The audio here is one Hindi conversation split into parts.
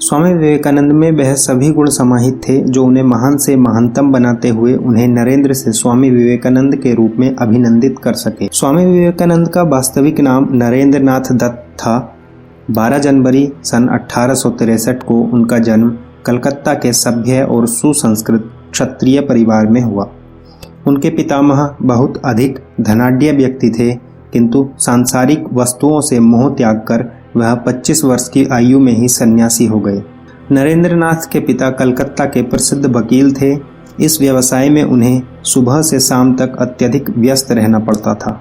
स्वामी विवेकानंद में वह सभी गुण समाहित थे जो उन्हें महान से महानतम बनाते हुए उन्हें नरेंद्र से स्वामी विवेकानंद के रूप में अभिनंदित कर सके। स्वामी विवेकानंद का वास्तविक नाम नरेंद्र नाथ दत्त था। 12 जनवरी सन 1863 को उनका जन्म कलकत्ता के सभ्य और सुसंस्कृत क्षत्रिय परिवार में हुआ। उनके पितामह बहुत अधिक धनाढ्य व्यक्ति थे, किंतु सांसारिक वस्तुओं से मोह त्याग कर वह 25 वर्ष की आयु में ही सन्यासी हो गए। नरेंद्र नाथ के पिता कलकत्ता के प्रसिद्ध वकील थे। इस व्यवसाय में उन्हें सुबह से शाम तक अत्यधिक व्यस्त रहना पड़ता था।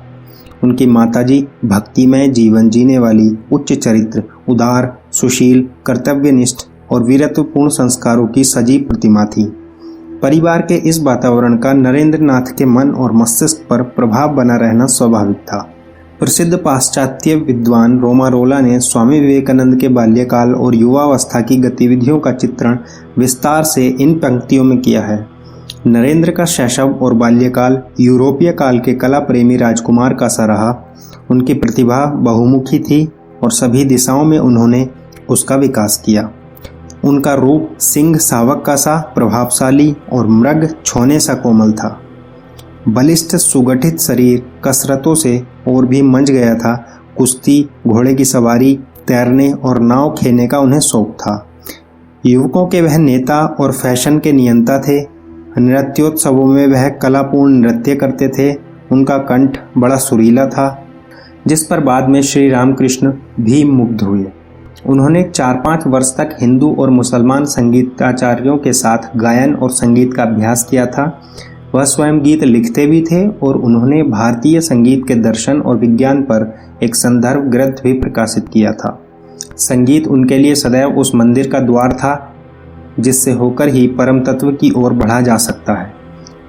उनकी माताजी भक्तिमय जीवन जीने वाली, उच्च चरित्र, उदार, सुशील, कर्तव्यनिष्ठ और वीरत्वपूर्ण संस्कारों की सजीव प्रतिमा थी। परिवार के इस वातावरण का नरेंद्र नाथ के मन और मस्तिष्क पर प्रभाव बना रहना स्वाभाविक था। प्रसिद्ध पाश्चात्य विद्वान रोमारोला ने स्वामी विवेकानंद के बाल्यकाल और युवावस्था की गतिविधियों का चित्रण विस्तार से इन पंक्तियों में किया है। नरेंद्र का शैशव और बाल्यकाल यूरोपीय काल के कला प्रेमी राजकुमार का सा रहा। उनकी प्रतिभा बहुमुखी थी और सभी दिशाओं में उन्होंने उसका विकास किया। उनका रूप सिंह शावक का सा प्रभावशाली और मृग छोने सा कोमल था। बलिष्ठ सुगठित शरीर कसरतों से और भी मंच गया था। कुश्ती, घोड़े की सवारी, तैरने और नाव खेलने का उन्हें शौक था। युवकों के वह नेता और फैशन के नियंता थे। नृत्योत्सवों में वह कलापूर्ण नृत्य करते थे। उनका कंठ बड़ा सुरीला था, जिस पर बाद में श्री रामकृष्ण भी मुग्ध हुए। उन्होंने 4-5 वर्ष तक हिंदू और मुसलमान संगीताचार्यों के साथ गायन और संगीत का अभ्यास किया था। वह स्वयं गीत लिखते भी थे और उन्होंने भारतीय संगीत के दर्शन और विज्ञान पर एक संदर्भ ग्रंथ भी प्रकाशित किया था। संगीत उनके लिए सदैव उस मंदिर का द्वार था जिससे होकर ही परम तत्व की ओर बढ़ा जा सकता है।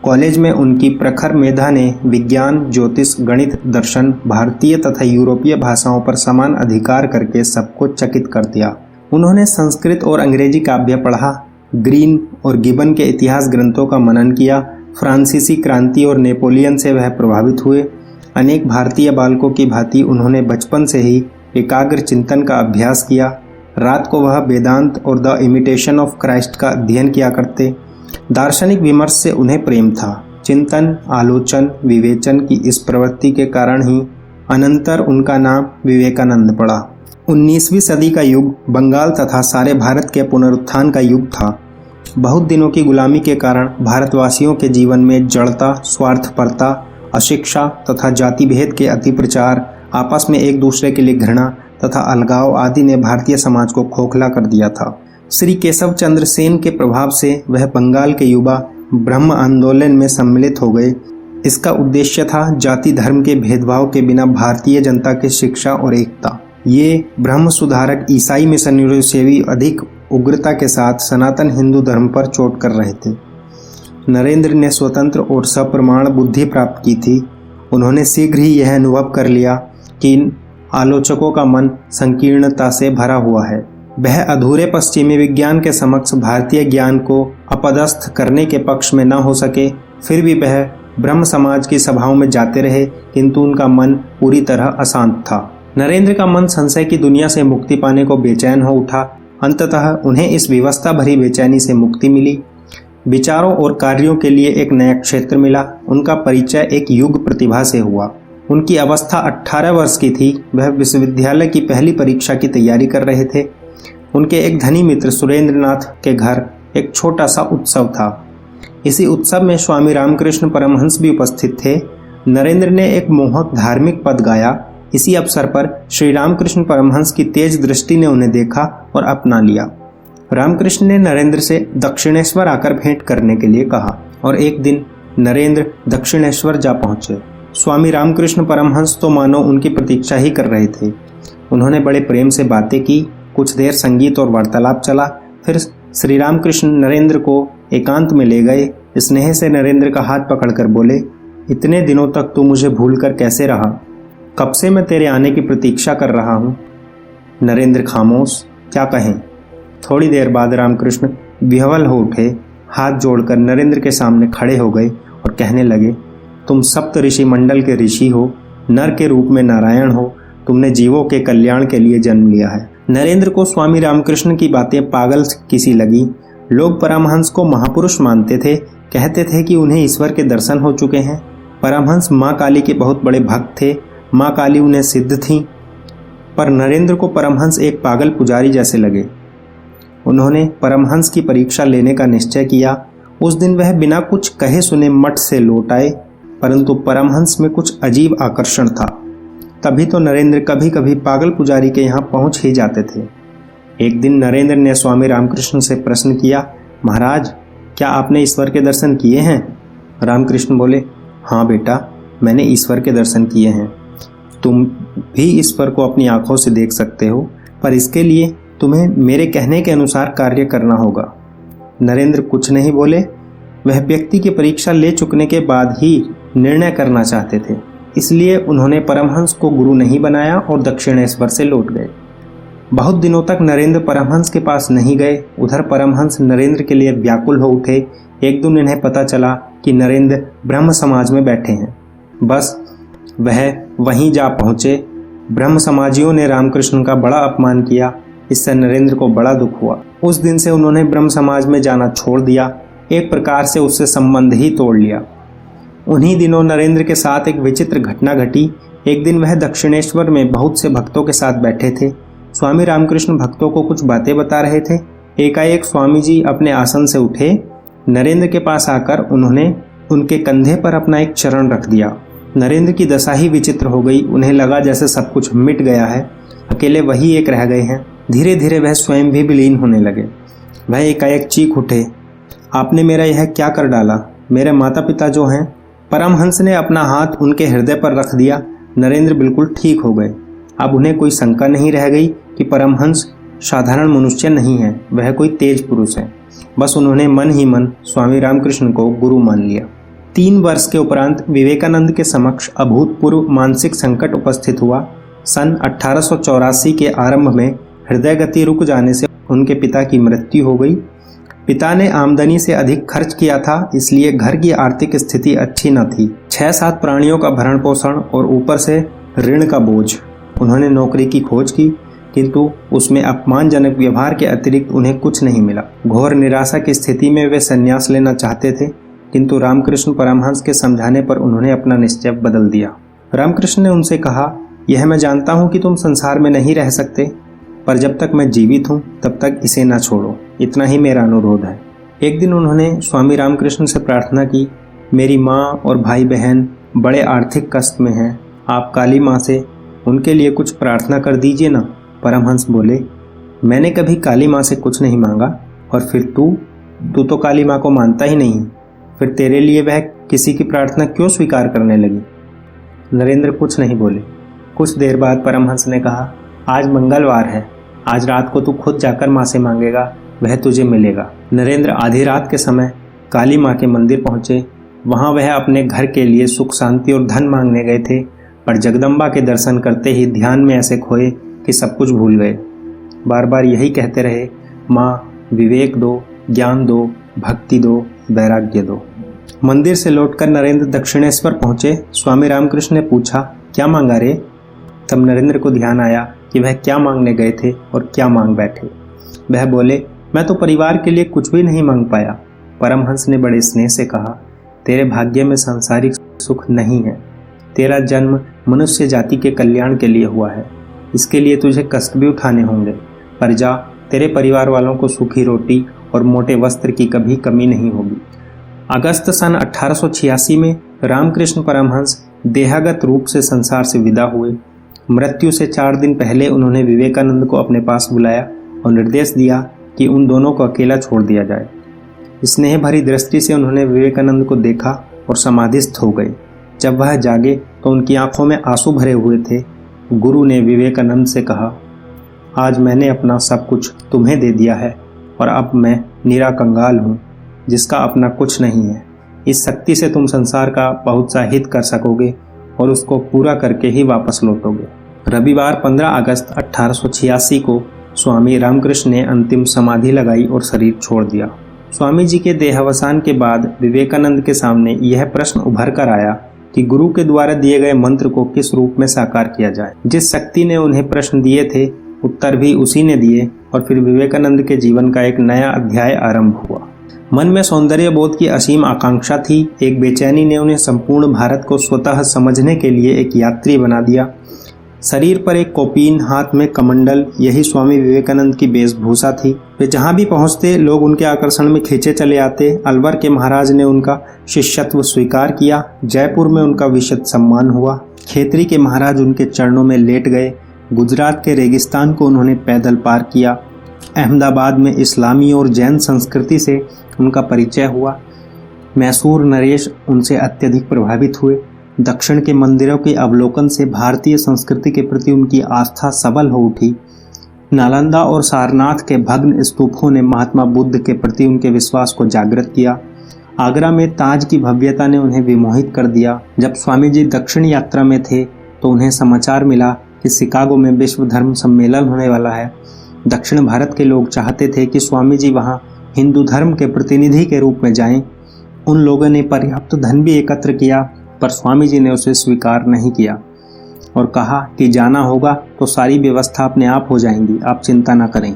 कॉलेज में उनकी प्रखर मेधा ने विज्ञान, ज्योतिष, गणित, दर्शन, भारतीय तथा यूरोपीय भाषाओं पर समान अधिकार करके सबको चकित कर दिया। उन्होंने संस्कृत और अंग्रेजी काव्य पढ़ा। ग्रीन और गिबन के इतिहास ग्रंथों का मनन किया। फ्रांसीसी क्रांति और नेपोलियन से वह प्रभावित हुए। अनेक भारतीय बालकों की भांति उन्होंने बचपन से ही एकाग्र चिंतन का अभ्यास किया। रात को वह वेदांत और द इमिटेशन ऑफ क्राइस्ट का अध्ययन किया करते। दार्शनिक विमर्श से उन्हें प्रेम था। चिंतन, आलोचन, विवेचन की इस प्रवृत्ति के कारण ही अनंतर उनका नाम विवेकानंद पड़ा। 19वीं सदी का युग बंगाल तथा सारे भारत के पुनरुत्थान का युग था। बहुत दिनों की गुलामी के कारण भारतवासियों के जीवन में जड़ता, स्वार्थपरता, अशिक्षा तथा जाति भेद के अति प्रचार, आपस में एक दूसरे के लिए घृणा तथा अलगाव आदि ने भारतीय समाज को खोखला कर दिया था। श्री केशव चंद्र सेन के प्रभाव से वह बंगाल के युवा ब्रह्म आंदोलन में सम्मिलित हो गए। इसका उद्देश्य था जाति धर्म के भेदभाव के बिना भारतीय जनता की शिक्षा और एकता। ये ब्रह्म सुधारक ईसाई मिशनरियों से भी अधिक उग्रता के साथ सनातन हिंदू धर्म पर चोट कर रहे थे। नरेंद्र ने स्वतंत्र और सप्रमाण बुद्धि प्राप्त की थी। उन्होंने शीघ्र ही यह अनुभव कर लिया कि इन आलोचकों का मन संकीर्णता से भरा हुआ है। वह अधूरे पश्चिमी विज्ञान के समक्ष भारतीय ज्ञान को अपदस्थ करने के पक्ष में न हो सके। फिर भी वह ब्रह्म समाज की सभाओं में जाते रहे, किंतु उनका मन पूरी तरह अशांत था। नरेंद्र का मन संशय की दुनिया से मुक्ति पाने को बेचैन हो उठा। अंततः उन्हें इस विवशता भरी बेचैनी से मुक्ति मिली। विचारों और कार्यों के लिए एक नया क्षेत्र मिला। उनका परिचय एक युग प्रतिभा से हुआ। उनकी अवस्था 18 वर्ष की थी। वह विश्वविद्यालय की पहली परीक्षा की तैयारी कर रहे थे। उनके एक धनी मित्र सुरेंद्र नाथ के घर एक छोटा सा उत्सव था। इसी उत्सव में स्वामी रामकृष्ण परमहंस भी उपस्थित थे। नरेंद्र ने एक मोहक धार्मिक पद गाया। इसी अवसर पर श्री रामकृष्ण परमहंस की तेज दृष्टि ने उन्हें देखा और अपना लिया। रामकृष्ण ने नरेंद्र से दक्षिणेश्वर आकर भेंट करने के लिए कहा और एक दिन नरेंद्र दक्षिणेश्वर जा पहुंचे। स्वामी रामकृष्ण परमहंस तो मानो उनकी प्रतीक्षा ही कर रहे थे। उन्होंने बड़े प्रेम से बातें की। कुछ देर संगीत और वार्तालाप चला। फिर श्री रामकृष्ण नरेंद्र को एकांत में ले गए। स्नेह से नरेंद्र का हाथ पकड़कर बोले, इतने दिनों तक तू मुझे भूलकर कैसे रहा? कब से मैं तेरे आने की प्रतीक्षा कर रहा हूँ। नरेंद्र खामोश, क्या कहें। थोड़ी देर बाद रामकृष्ण विह्वल हो उठे। हाथ जोड़कर नरेंद्र के सामने खड़े हो गए और कहने लगे, तुम सप्त ऋषि मंडल के ऋषि हो, नर के रूप में नारायण हो। तुमने जीवों के कल्याण के लिए जन्म लिया है। नरेंद्र को स्वामी रामकृष्ण की बातें पागल किसी लगी। लोग परमहंस को महापुरुष मानते थे, कहते थे कि उन्हें ईश्वर के दर्शन हो चुके हैं। परमहंस माँ काली के बहुत बड़े भक्त थे, माँ काली उन्हें सिद्ध थीं। पर नरेंद्र को परमहंस एक पागल पुजारी जैसे लगे। उन्होंने परमहंस की परीक्षा लेने का निश्चय किया। उस दिन वह बिना कुछ कहे सुने मठ से लौट आए, परंतु परमहंस में कुछ अजीब आकर्षण था। तभी तो नरेंद्र कभी कभी पागल पुजारी के यहाँ पहुंच ही जाते थे। एक दिन नरेंद्र ने स्वामी रामकृष्ण से प्रश्न किया, महाराज, क्या आपने ईश्वर के दर्शन किए हैं? रामकृष्ण बोले, हाँ बेटा, मैंने ईश्वर के दर्शन किए हैं। तुम भी ईश्वर को अपनी आंखों से देख सकते हो, पर इसके लिए तुम्हें मेरे कहने के अनुसार कार्य करना होगा। नरेंद्र कुछ नहीं बोले। वह व्यक्ति की परीक्षा ले चुकने के बाद ही निर्णय करना चाहते थे, इसलिए उन्होंने परमहंस को गुरु नहीं बनाया और दक्षिणेश्वर से लौट गए। बहुत दिनों तक नरेंद्र परमहंस के पास नहीं गए। उधर परमहंस नरेंद्र के लिए व्याकुल हो उठे। एक दिन इन्हें पता चला कि नरेंद्र ब्रह्म समाज में बैठे हैं। बस वह वहीं जा पहुँचे। ब्रह्म समाजियों ने रामकृष्ण का बड़ा अपमान किया। इससे नरेंद्र को बड़ा दुख हुआ। उस दिन से उन्होंने ब्रह्म समाज में जाना छोड़ दिया। एक प्रकार से उससे संबंध ही तोड़ लिया। उन्हीं दिनों नरेंद्र के साथ एक विचित्र घटना घटी। एक दिन वह दक्षिणेश्वर में बहुत से भक्तों के साथ बैठे थे। स्वामी रामकृष्ण भक्तों को कुछ बातें बता रहे थे। एकाएक स्वामी जी अपने आसन से उठे। नरेंद्र के पास आकर उन्होंने उनके कंधे पर अपना एक चरण रख दिया। नरेंद्र की दशा ही विचित्र हो गई। उन्हें लगा जैसे सब कुछ मिट गया है, अकेले वही एक रह गए हैं। धीरे धीरे वह स्वयं भी विलीन होने लगे। वह एकाएक चीख उठे, आपने मेरा यह क्या कर डाला? मेरे माता पिता जो हैं। परमहंस ने अपना हाथ उनके हृदय पर रख दिया। नरेंद्र बिल्कुल ठीक हो गए। अब उन्हें कोई शंका नहीं रह गई कि परमहंस साधारण मनुष्य नहीं है, वह कोई तेज पुरुष है। बस उन्होंने मन ही मन स्वामी रामकृष्ण को गुरु मान लिया। 3 वर्ष के उपरांत विवेकानंद के समक्ष अभूतपूर्व मानसिक संकट उपस्थित हुआ। सन 1884 के आरंभ में हृदय गति रुक जाने से उनके पिता की मृत्यु हो गई। पिता ने आमदनी से अधिक खर्च किया था, इसलिए घर की आर्थिक स्थिति अच्छी न थी। 6-7 प्राणियों का भरण पोषण और ऊपर से ऋण का बोझ। उन्होंने नौकरी की खोज की, किंतु उसमें अपमानजनक व्यवहार के अतिरिक्त उन्हें कुछ नहीं मिला। घोर निराशा की स्थिति में वे संन्यास लेना चाहते थे, किंतु रामकृष्ण परमहंस के समझाने पर उन्होंने अपना निश्चय बदल दिया। रामकृष्ण ने उनसे कहा, यह मैं जानता हूँ कि तुम संसार में नहीं रह सकते, पर जब तक मैं जीवित हूँ तब तक इसे न छोड़ो। इतना ही मेरा अनुरोध है। एक दिन उन्होंने स्वामी रामकृष्ण से प्रार्थना की, मेरी माँ और भाई बहन बड़े आर्थिक कष्ट में हैं। आप काली माँ से उनके लिए कुछ प्रार्थना कर दीजिए ना। परमहंस बोले, मैंने कभी काली माँ से कुछ नहीं मांगा, और फिर तू तो काली माँ को मानता ही नहीं, फिर तेरे लिए वह किसी की प्रार्थना क्यों स्वीकार करने लगी? नरेंद्र कुछ नहीं बोले। कुछ देर बाद परमहंस ने कहा, आज मंगलवार है, आज रात को तू खुद जाकर माँ से मांगेगा, वह तुझे मिलेगा। नरेंद्र आधी रात के समय काली माँ के मंदिर पहुँचे। वहाँ वह अपने घर के लिए सुख शांति और धन मांगने गए थे, पर जगदम्बा के दर्शन करते ही ध्यान में ऐसे खोए कि सब कुछ भूल गए। बार बार यही कहते रहे, माँ विवेक दो, ज्ञान दो, भक्ति दो, वैराग्य दो। मंदिर से लौटकर नरेंद्र दक्षिणेश्वर पहुँचे। स्वामी रामकृष्ण ने पूछा, क्या मांगा रे? तब नरेंद्र को ध्यान आया कि वह क्या मांगने गए थे और क्या मांग बैठे। वह बोले, मैं तो परिवार के लिए कुछ भी नहीं मांग पाया। परमहंस ने बड़े स्नेह से कहा, तेरे भाग्य में सांसारिक सुख नहीं है। तेरा जन्म मनुष्य जाति के कल्याण के लिए हुआ है, इसके लिए तुझे कष्ट भी उठाने होंगे, पर जा, तेरे परिवार वालों को सूखी रोटी और मोटे वस्त्र की कभी कमी नहीं होगी। अगस्त सन 1886 में रामकृष्ण परमहंस देहागत रूप से संसार से विदा हुए। मृत्यु से 4 दिन पहले उन्होंने विवेकानंद को अपने पास बुलाया और निर्देश दिया कि उन दोनों को अकेला छोड़ दिया जाए। स्नेह भरी दृष्टि से उन्होंने विवेकानंद को देखा और समाधिस्थ हो गए। जब वह जागे तो उनकी आंखों में आंसू भरे हुए थे। गुरु ने विवेकानंद से कहा, आज मैंने अपना सब कुछ तुम्हें दे दिया है और अब मैं निरा कंगाल हूँ, जिसका अपना कुछ नहीं है। इस शक्ति से तुम संसार का बहुत सा हित कर सकोगे और उसको पूरा करके ही वापस लौटोगे। रविवार 15 अगस्त 1886 को स्वामी रामकृष्ण ने अंतिम समाधि लगाई और शरीर छोड़ दिया। स्वामी जी के देहावसान के बाद विवेकानंद के सामने यह प्रश्न उभर कर आया कि गुरु के द्वारा दिए गए मंत्र को किस रूप में साकार किया जाए। जिस शक्ति ने उन्हें प्रश्न दिए थे उत्तर भी उसी ने दिए और फिर विवेकानंद के जीवन का एक नया अध्याय आरंभ हुआ। मन में सौंदर्य बोध की असीम आकांक्षा थी। एक बेचैनी ने उन्हें संपूर्ण भारत को स्वतः समझने के लिए एक यात्री बना दिया। शरीर पर एक कौपीन, हाथ में कमंडल, यही स्वामी विवेकानंद की वेशभूषा थी। वे जहाँ भी पहुँचते लोग उनके आकर्षण में खींचे चले आते। अलवर के महाराज ने उनका शिष्यत्व स्वीकार किया। जयपुर में उनका विशद सम्मान हुआ। खेतरी के महाराज उनके चरणों में लेट गए। गुजरात के रेगिस्तान को उन्होंने पैदल पार किया। अहमदाबाद में इस्लामी और जैन संस्कृति से उनका परिचय हुआ। मैसूर नरेश उनसे अत्यधिक प्रभावित हुए। दक्षिण के मंदिरों के अवलोकन से भारतीय संस्कृति के प्रति उनकी आस्था सबल हो उठी। नालंदा और सारनाथ के भग्न स्तूपों ने महात्मा बुद्ध के प्रति उनके विश्वास को जागृत किया। आगरा में ताज की भव्यता ने उन्हें विमोहित कर दिया। जब स्वामी जी दक्षिण यात्रा में थे तो उन्हें समाचार मिला कि शिकागो में विश्व धर्म सम्मेलन होने वाला है। दक्षिण भारत के लोग चाहते थे कि स्वामी जी वहां हिंदू धर्म के प्रतिनिधि के रूप में जाएं। उन लोगों ने पर्याप्त धन भी एकत्र किया, पर स्वामी जी ने उसे स्वीकार नहीं किया और कहा कि जाना होगा तो सारी व्यवस्था अपने आप हो जाएंगी, आप चिंता न करें।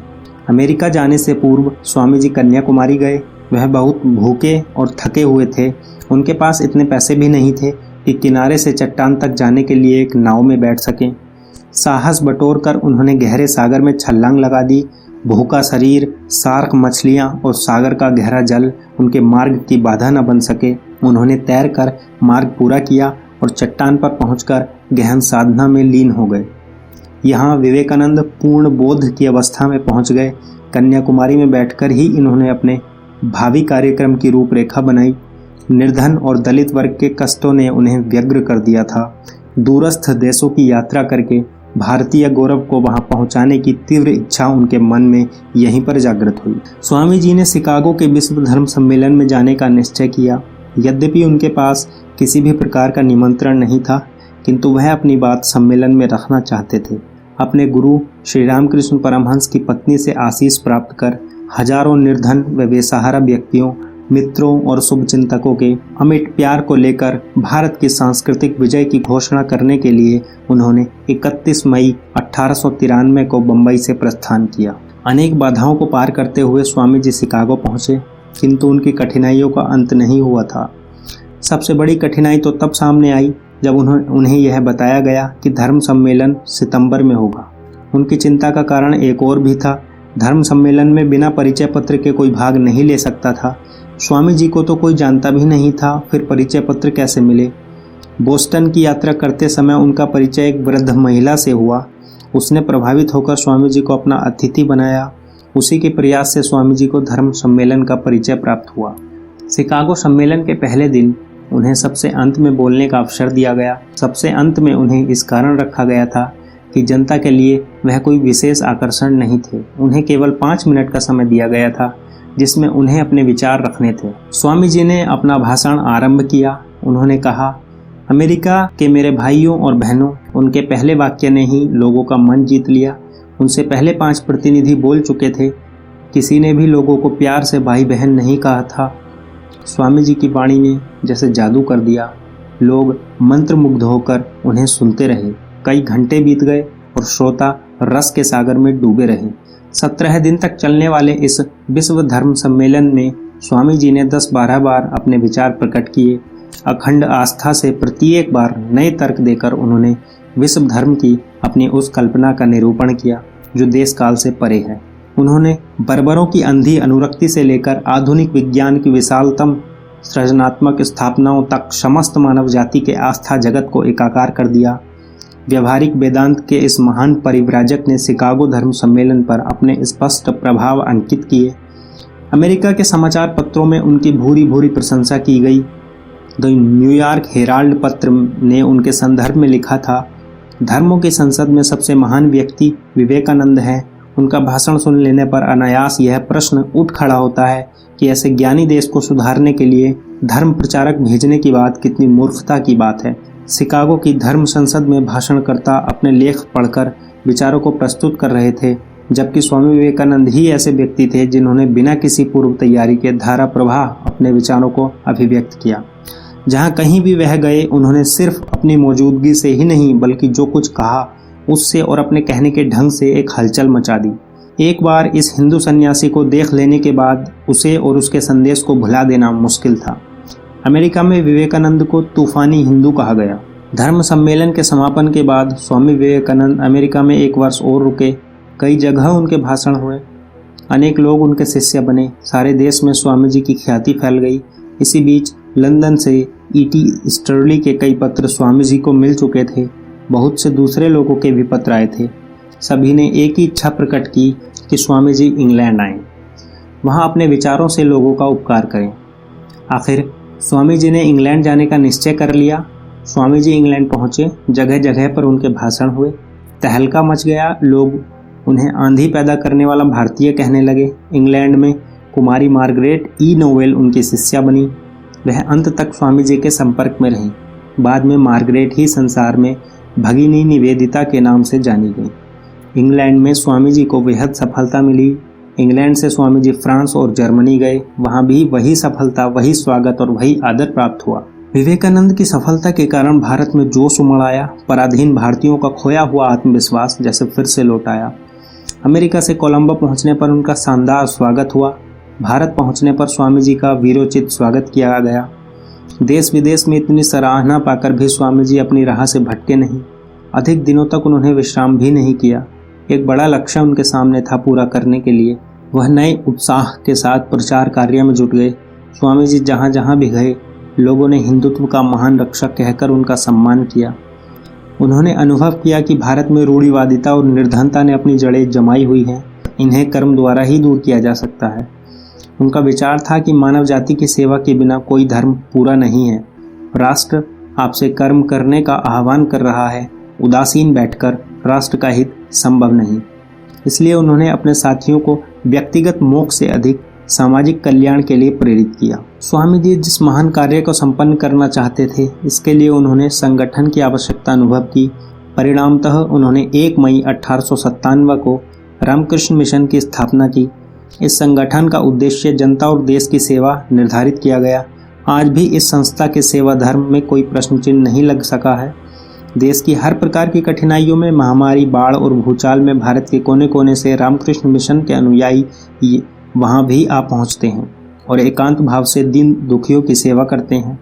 अमेरिका जाने से पूर्व स्वामी जी कन्याकुमारी गए। वह बहुत भूखे और थके हुए थे। उनके पास इतने पैसे भी नहीं थे कि किनारे से चट्टान तक जाने के लिए एक नाव में बैठ सकें। साहस बटोर कर उन्होंने गहरे सागर में छलांग लगा दी। भूखा शरीर, शार्क मछलियाँ और सागर का गहरा जल उनके मार्ग की बाधा न बन सके। उन्होंने तैरकर मार्ग पूरा किया और चट्टान पर पहुंचकर गहन साधना में लीन हो गए। यहाँ विवेकानंद पूर्ण बोध की अवस्था में पहुंच गए। कन्याकुमारी में बैठकर ही इन्होंने अपने भावी कार्यक्रम की रूपरेखा बनाई। निर्धन और दलित वर्ग के कष्टों ने उन्हें व्यग्र कर दिया था। दूरस्थ देशों की यात्रा करके भारतीय गौरव को वहां पहुंचाने की तीव्र इच्छा उनके मन में यहीं पर जागृत हुई। स्वामी जी ने शिकागो के विश्व धर्म सम्मेलन में जाने का निश्चय किया। यद्यपि उनके पास किसी भी प्रकार का निमंत्रण नहीं था, किंतु वह अपनी बात सम्मेलन में रखना चाहते थे। अपने गुरु श्री रामकृष्ण परमहंस की पत्नी से आशीष प्राप्त कर हजारों निर्धन व बेसहारा व्यक्तियों, मित्रों और शुभचिंतकों के अमिट प्यार को लेकर भारत की सांस्कृतिक विजय की घोषणा करने के लिए उन्होंने 31 मई 1893 को बंबई से प्रस्थान किया। अनेक बाधाओं को पार करते हुए स्वामी जी शिकागो पहुंचे, किंतु उनकी कठिनाइयों का अंत नहीं हुआ था। सबसे बड़ी कठिनाई तो तब सामने आई जब उन्हें यह बताया गया कि धर्म सम्मेलन सितंबर में होगा। उनकी चिंता का कारण एक और भी था। धर्म सम्मेलन में बिना परिचय पत्र के कोई भाग नहीं ले सकता था। स्वामी जी को तो कोई जानता भी नहीं था, फिर परिचय पत्र कैसे मिले। बोस्टन की यात्रा करते समय उनका परिचय एक वृद्ध महिला से हुआ। उसने प्रभावित होकर स्वामी जी को अपना अतिथि बनाया। उसी के प्रयास से स्वामी जी को धर्म सम्मेलन का परिचय प्राप्त हुआ। शिकागो सम्मेलन के पहले दिन उन्हें सबसे अंत में बोलने का अवसर दिया गया। सबसे अंत में उन्हें इस कारण रखा गया था कि जनता के लिए वह कोई विशेष आकर्षण नहीं थे। उन्हें केवल 5 मिनट का समय दिया गया था जिसमें उन्हें अपने विचार रखने थे। स्वामी जी ने अपना भाषण आरंभ किया। उन्होंने कहा, अमेरिका के मेरे भाइयों और बहनों, उनके पहले वाक्य ने ही लोगों का मन जीत लिया। उनसे पहले 5 प्रतिनिधि बोल चुके थे। किसी ने भी लोगों को प्यार से भाई बहन नहीं कहा था। स्वामी जी की वाणी ने जैसे जादू कर दिया। लोग मंत्रमुग्ध होकर उन्हें सुनते रहे। कई घंटे बीत गए और श्रोता रस के सागर में डूबे रहे। 17 दिन तक चलने वाले इस विश्व धर्म सम्मेलन में स्वामी जी ने 10-12 बार अपने विचार प्रकट किए। अखंड आस्था से प्रत्येक बार नए तर्क देकर उन्होंने विश्व धर्म की अपनी उस कल्पना का निरूपण किया जो देश काल से परे है। उन्होंने बर्बरों की अंधी अनुरक्ति से लेकर आधुनिक विज्ञान की विशालतम सृजनात्मक स्थापनाओं तक समस्त मानव जाति के आस्था जगत को एकाकार कर दिया। व्यवहारिक वेदांत के इस महान परिव्राजक ने शिकागो धर्म सम्मेलन पर अपने स्पष्ट प्रभाव अंकित किए। अमेरिका के समाचार पत्रों में उनकी भूरी भूरी प्रशंसा की गई। द न्यूयॉर्क हेराल्ड पत्र ने उनके संदर्भ में लिखा था, धर्मों की संसद में सबसे महान व्यक्ति विवेकानंद हैं। उनका भाषण सुन लेने पर अनायास यह प्रश्न उठ खड़ा होता है कि ऐसे ज्ञानी देश को सुधारने के लिए धर्म प्रचारक भेजने की बात कितनी मूर्खता की बात है। शिकागो की धर्म संसद में भाषणकर्ता अपने लेख पढ़कर विचारों को प्रस्तुत कर रहे थे, जबकि स्वामी विवेकानंद ही ऐसे व्यक्ति थे जिन्होंने बिना किसी पूर्व तैयारी के धारा प्रवाह अपने विचारों को अभिव्यक्त किया। जहाँ कहीं भी वह गए उन्होंने सिर्फ अपनी मौजूदगी से ही नहीं बल्कि जो कुछ कहा उससे और अपने कहने के ढंग से एक हलचल मचा दी। एक बार इस हिंदू सन्यासी को देख लेने के बाद उसे और उसके संदेश को भुला देना मुश्किल था। अमेरिका में विवेकानंद को तूफानी हिंदू कहा गया। धर्म सम्मेलन के समापन के बाद स्वामी विवेकानंद अमेरिका में 1 वर्ष और रुके। कई जगह उनके भाषण हुए, अनेक लोग उनके शिष्य बने। सारे देश में स्वामी जी की ख्याति फैल गई। इसी बीच लंदन से E.T. स्टर्ली के कई पत्र स्वामी जी को मिल चुके थे। बहुत से दूसरे लोगों के भी पत्र आए थे। सभी ने एक ही इच्छा प्रकट की कि स्वामी जी इंग्लैंड आएं, वहां अपने विचारों से लोगों का उपकार करें। आखिर स्वामी जी ने इंग्लैंड जाने का निश्चय कर लिया। स्वामी जी इंग्लैंड पहुंचे। जगह जगह पर उनके भाषण हुए, तहलका मच गया। लोग उन्हें आंधी पैदा करने वाला भारतीय कहने लगे। इंग्लैंड में कुमारी मार्गरेट E. नोवेल उनकी शिष्या बनी। वह अंत तक स्वामी जी के संपर्क में रही। बाद में मार्गरेट ही संसार में भगिनी निवेदिता के नाम से जानी गई। इंग्लैंड में स्वामी जी को बेहद सफलता मिली। इंग्लैंड से स्वामी जी फ्रांस और जर्मनी गए। वहां भी वही सफलता, वही स्वागत और वही आदर प्राप्त हुआ। विवेकानंद की सफलता के कारण भारत में जोश उमड़ आया। पराधीन भारतीयों का खोया हुआ आत्मविश्वास जैसे फिर से लौट आया। अमेरिका से कोलंबो पहुंचने पर उनका शानदार स्वागत हुआ। भारत पहुंचने पर स्वामी जी का वीरोचित स्वागत किया गया। देश विदेश में इतनी सराहना पाकर भी स्वामी जी अपनी राह से भटके नहीं। अधिक दिनों तक उन्होंने विश्राम भी नहीं किया। एक बड़ा लक्ष्य उनके सामने था पूरा करने के लिए। वह नए उत्साह के साथ प्रचार कार्य में जुट गए। स्वामी जी जहाँ जहाँ भी गए, लोगों ने हिंदुत्व का महान रक्षक कहकर उनका सम्मान किया। उन्होंने अनुभव किया कि भारत में रूढ़िवादिता और निर्धनता ने अपनी जड़ें जमाई हुई हैं। इन्हें कर्म द्वारा ही दूर किया जा सकता है। उनका विचार था कि मानव जाति की सेवा के बिना कोई धर्म पूरा नहीं है। राष्ट्र आपसे कर्म करने का आह्वान कर रहा है। उदासीन बैठकर राष्ट्र का हित संभव नहीं। इसलिए उन्होंने अपने साथियों को व्यक्तिगत मोक्ष से अधिक सामाजिक कल्याण के लिए प्रेरित किया। स्वामी जी जिस महान कार्य को संपन्न करना चाहते थे, इसके लिए उन्होंने संगठन की आवश्यकता अनुभव की। परिणामतः उन्होंने 1 मई 1897 को रामकृष्ण मिशन की स्थापना की। इस संगठन का उद्देश्य जनता और देश की सेवा निर्धारित किया गया। आज भी इस संस्था के सेवा धर्म में कोई प्रश्न चिन्ह नहीं लग सका है। देश की हर प्रकार की कठिनाइयों में, महामारी, बाढ़ और भूचाल में भारत के कोने कोने से रामकृष्ण मिशन के अनुयायी वहां भी आ पहुंचते हैं और एकांत भाव से दीन दुखियों की सेवा करते हैं।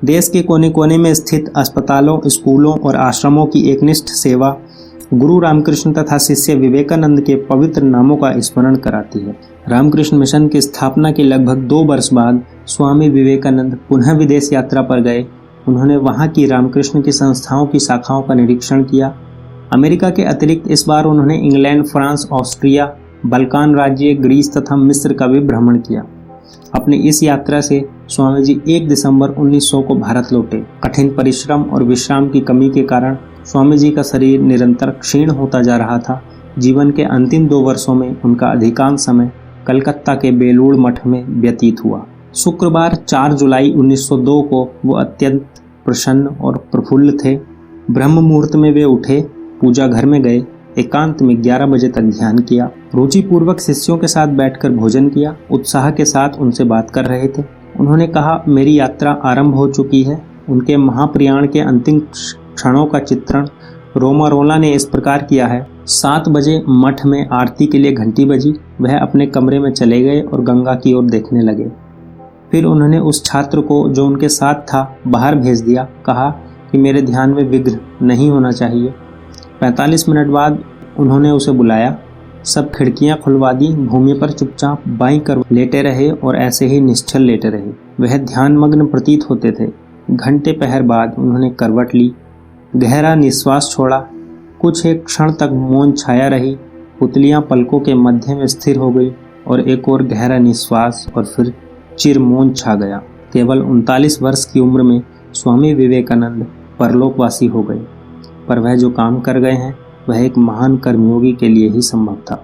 देश के कोने कोने में स्थित अस्पतालों, स्कूलों और आश्रमों की एकनिष्ठ सेवा गुरु रामकृष्ण तथा शिष्य विवेकानंद के पवित्र नामों का स्मरण कराती है। रामकृष्ण मिशन की स्थापना के लगभग 2 वर्ष बाद स्वामी विवेकानंद पुनः विदेश यात्रा पर गए। उन्होंने वहां की रामकृष्ण की संस्थाओं की शाखाओं का निरीक्षण किया। अमेरिका के अतिरिक्त इस बार उन्होंने इंग्लैंड, फ्रांस, ऑस्ट्रिया, बल्कान राज्य, ग्रीस तथा मिस्र का भी भ्रमण किया। अपनी इस यात्रा से स्वामी जी 1 दिसंबर 1900 को भारत लौटे। कठिन परिश्रम और विश्राम की कमी के कारण स्वामी जी का शरीर निरंतर क्षीण होता जा रहा था। जीवन के अंतिम 2 वर्षों में उनका अधिकांश समय कलकत्ता के बेलूड़ मठ में व्यतीत हुआ। शुक्रवार 4 जुलाई 1902 को वो अत्यंत प्रसन्न और प्रफुल्ल थे। ब्रह्म मुहूर्त में वे उठे, पूजा घर में गए, एकांत में 11 बजे तक ध्यान किया। रुचिपूर्वक शिष्यों के साथ बैठकर भोजन किया। उत्साह के साथ उनसे बात कर रहे थे। उन्होंने कहा, मेरी यात्रा आरंभ हो चुकी है। उनके महाप्रयाण के अंतिम क्षणों का चित्रण रोमारोला ने इस प्रकार किया है। 7 बजे मठ में आरती के लिए घंटी बजी। वह अपने कमरे में चले गए और गंगा की ओर देखने लगे। फिर उन्होंने उस छात्र को जो उनके साथ था बाहर भेज दिया। कहा कि मेरे ध्यान में विघ्न नहीं होना चाहिए। 45 मिनट बाद उन्होंने उसे बुलाया। सब खिड़कियां खुलवा दी। भूमि पर चुपचाप बाईं कर लेटे रहे और ऐसे ही निश्चल लेटे रहे। वह ध्यानमग्न प्रतीत होते थे। घंटे पहर बाद उन्होंने करवट ली, गहरा निश्वास छोड़ा। कुछ एक क्षण तक मौन छाया रही। पुतलियां पलकों के मध्य में स्थिर हो गई और एक और गहरा निश्वास और फिर चिर मौन छा गया। केवल 39 वर्ष की उम्र में स्वामी विवेकानंद परलोकवासी हो गए, पर वह जो काम कर गए हैं वह एक महान कर्मयोगी के लिए ही संभव था।